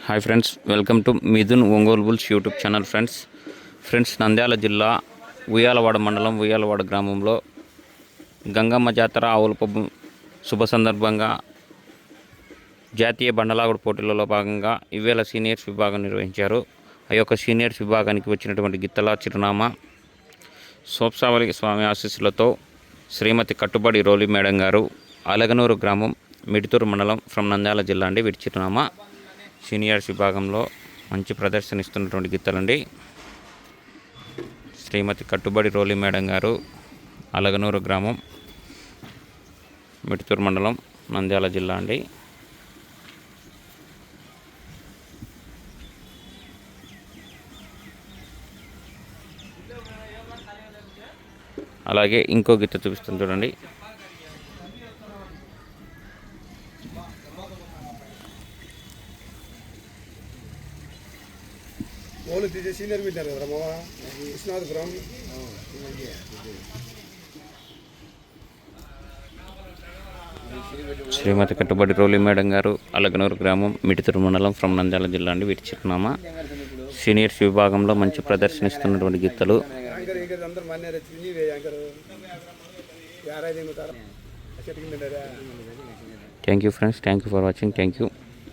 Hi friends, welcome to Mithun Ongole bulls YouTube channel. Friends Nandyal జిల్లా ఉయ్యాలవాడ మండలం ఉయ్యాలవాడ గ్రామంలో గంగమ్మ జాతర ఆవుల పబ్బు శుభ సందర్భంగా జాతీయ బండలాగుడు పోటీలలో భాగంగా ఇవేళ సీనియర్స్ విభాగం నిర్వహించారు. ఆ యొక్క సీనియర్స్ విభాగానికి వచ్చినటువంటి గిత్తల చిరునామా సోప్సావళి స్వామి ఆశీస్సులతో శ్రీమతి కట్టుబడి రోలి మేడం గారు, అలగనూరు గ్రామం, మిడితూరు మండలం ఫ్రమ్ నంద్యాల జిల్లా అండి. వీటి చిరునామా సీనియర్స్ విభాగంలో మంచి ప్రదర్శన ఇస్తున్నటువంటి గిత్తలండి. శ్రీమతి కట్టుబడి రోలి మేడం గారు, అలగనూరు గ్రామం, మిడితూరు మండలం, నంద్యాల జిల్లా అండి. అలాగే ఇంకో గిత్త చూపిస్తుంది చూడండి. శ్రీమతి కట్టుబడి రోలి మేడం గారు, అలగనూరు గ్రామం, మిడితూరు మండలం ఫ్రమ్ నంద్యాల జిల్లా అండి. వీటి చిరునామా సీనియర్స్ విభాగంలో మంచి ప్రదర్శన ఇస్తున్నటువంటి గిత్తలు. Thank you friends, thank you for watching, thank you.